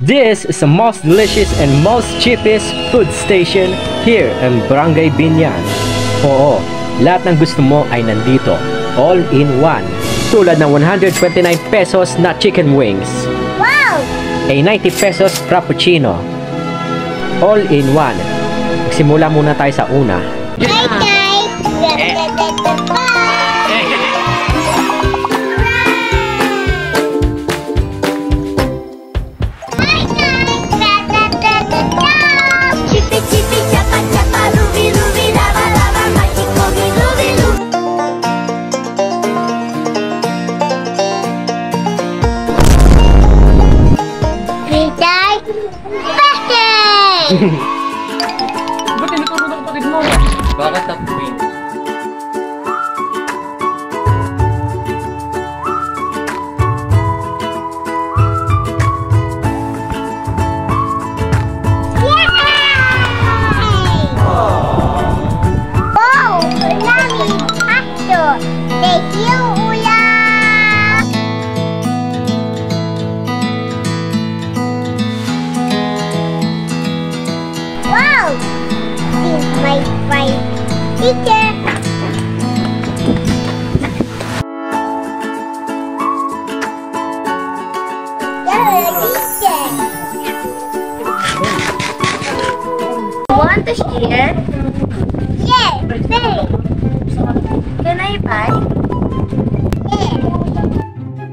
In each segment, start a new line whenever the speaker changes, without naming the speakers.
This is the most delicious and most cheapest food station here in Barangay Binyan. Oo, lahat ng gusto mo ay nandito. All in one. Tulad ng 129 pesos na chicken wings.
Wow!
A 90 pesos frappuccino. All in one. Simula muna tayo sa una.
Hi guys!
Ba't tinuturo ng kapatid mo? Bakit top queen?
Wow! This is my friend teacher. Teacher.
You want to share?
Yes, very.
Can I buy?
Yes.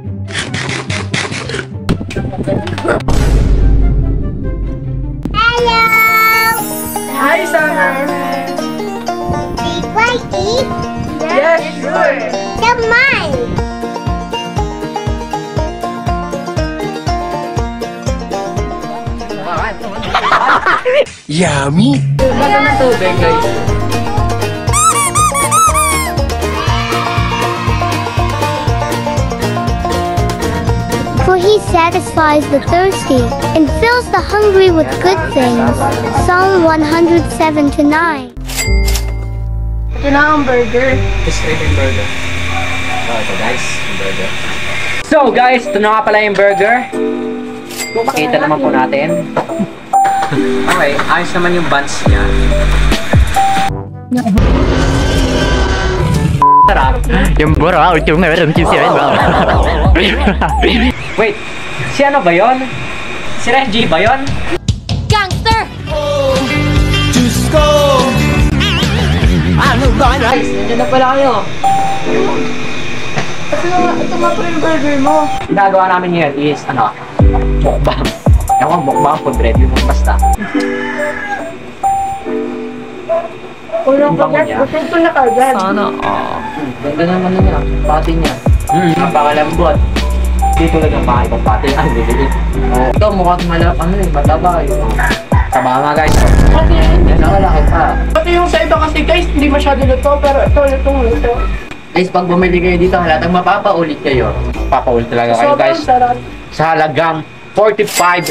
Hello.
Hi, Summer.
Big whitey.
Yes, sure.
Come on.
Yummy! Lasa ng tubig, guys.
For he satisfies the thirsty and fills the hungry with good things. Psalm 107-9.
Ito na ang burger.
Street burger. Oh, ito guys, yung burger.
So guys, ito na nga pala yung burger. Pakita naman po natin.
Okay, ayos naman yung buns niya.
Sarap.
Yung bura, yung meron kasi
Wait, si ano ba yon? Si Reggie ba yon?
Gangster!
Guys, nandiyan na pala kayo.
Ito nga pa yung burger mo.
Ginagawa namin ngayon is, mukbang. Ewan, mukbang food review mo basta.
Unang
Bango
pagkat,
niya.
gusto ko na kagad.
Sana, ganda naman na niya. Pati niya.
Napakalambot. Dito lang ang bahay kong pati. Ay, bibilit.
Ito, mukhang mataba kayo.
Taba nga guys.
Pati,
Yan, nakalaki pa.
pati yung sa iba kasi guys, hindi masyado luto, pero ito, luto.
Guys, pag bumili kayo dito, halatang mapapaulit kayo.
Papaulit talaga kayo
Sobrang
guys.
sarap.
Sa halagang 45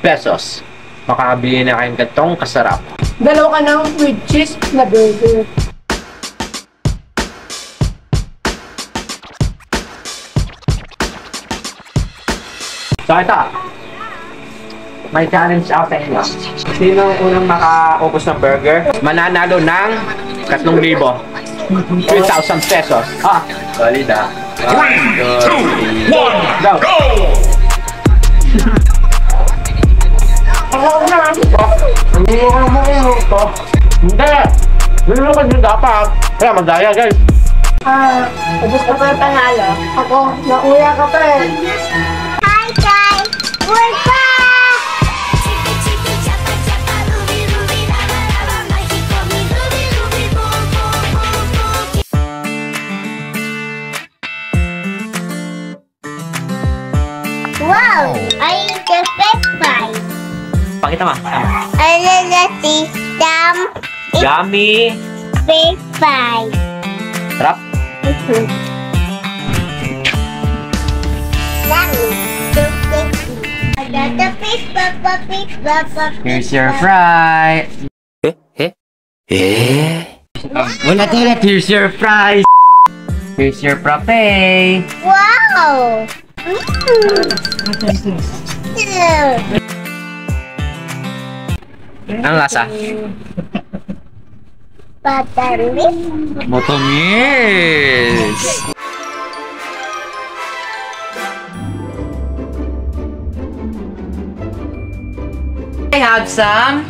pesos. Makakabili na kayong gantong kasarap.
Dalawa ka ng with cheese na burger.
So ito, may challenge ako sa inyo. Sino ang unang makaubos ng burger? Mananalo ng 3,000. 3,000 pesos. Ah,
Solid ah.
3, 2, 1,
go!
go!
Hindi mo ka mo ito. Hindi! Nilulukan nyo dapat. Kaya magdaya guys.
Ubus ka pa yung panalo. Ako, nauya ka pa eh.
Hi guys. We're back. Wow! I just french fries.
Pakita mo.
System
Yummy!
french fries.
Sarap.
Here's your fry. Wala talaga. Here's your fries. Here's your frappe.
Wow! Mm.
Anong lasa?
Patalis.
Matamis! I have some.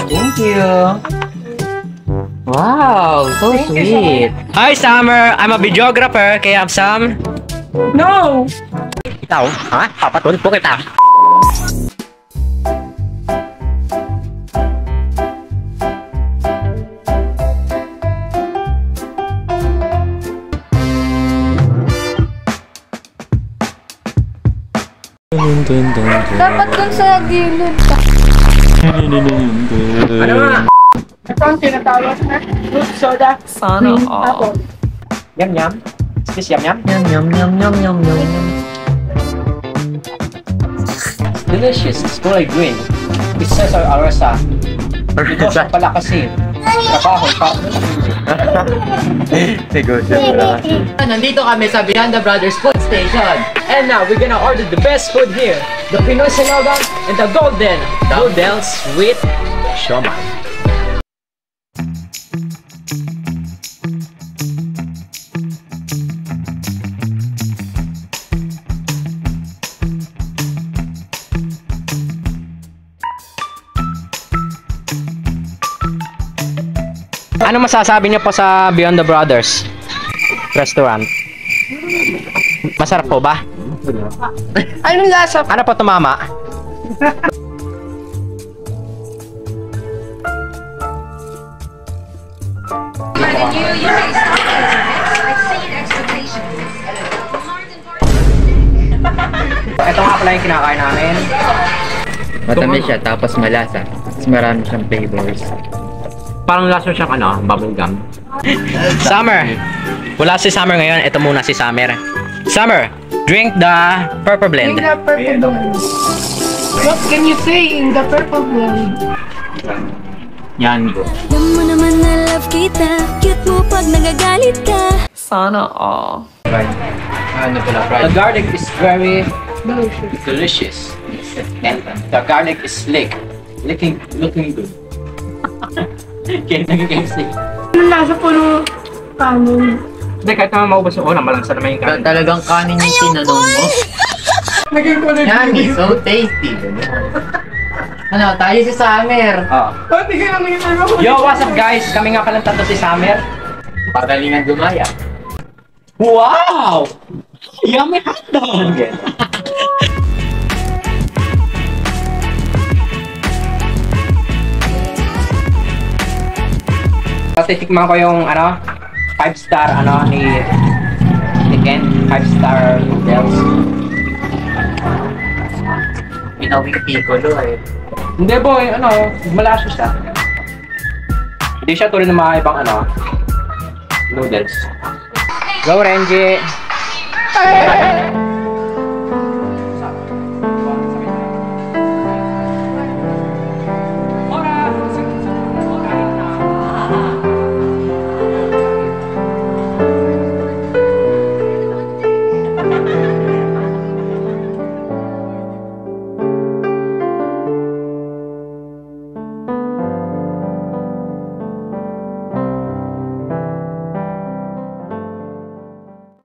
Thank you. Wow, so sweet.
Hi, Summer! I'm a videographer. Can you have some?
No!
Ikaw? Ha? Papatulog po kita.
Dapat dun sa gilid ka.
Ano nga?
Ito ang tinatawag na fruit soda.
Sana
Apple.
Yum yum. Is this yum yum?
Yum yum yum yum yum yum.
Delicious. It's fully green. It says arasa. Ito siya pala kasi. Kapahoy pa.
Nandito kami sa Beyond the Brothers Food Station.
And now we're gonna order the best food here. The Pinoy Sinigang and the Golden Noodles with Siomai. Ano masasabi niyo po sa Beyond the Brothers restaurant? Masarap po ba?
Anong lasa?
Ano po tumama? Ito nga pala yung kinakain namin.
Matamis siya, tapos malasa. Tapos marami siyang flavors.
Parang lasa siyang ano, bubble gum. Summer! Wala si Summer ngayon, ito muna si Summer. Summer, drink the purple blend.
In the purple blend. What can you say in the purple blend?
Yan go.
Alam mo naman na love kita. Cute mo pag nagagalit ka.
Sana all.
Ano pala,
The
fried?
garlic is very delicious. And the garlic is slick. Looking good. Kaya naging slick.
Anong lasa po nung kanin?
Hindi, kahit naman maubos yung ulam, malansa naman yung kanin.
Talagang kanin yung tinanong mo.
Naging kulay.
Yan, it's so tasty. Ano, tayo si Summer.
Oh.
Pati ka lang yung ano.
Yo, what's up guys? Kami nga palang tatlo si Summer.
Pagalingan gumaya.
Wow! Yummy hotdog! Patitikman ko yung ano, 5-star ano ni Ken, 5-star noodles.
Pinawing piccolo eh.
Hindi boy, ano, malasa siya. Hindi siya tulad ng mga ibang ano, noodles. Go Renji!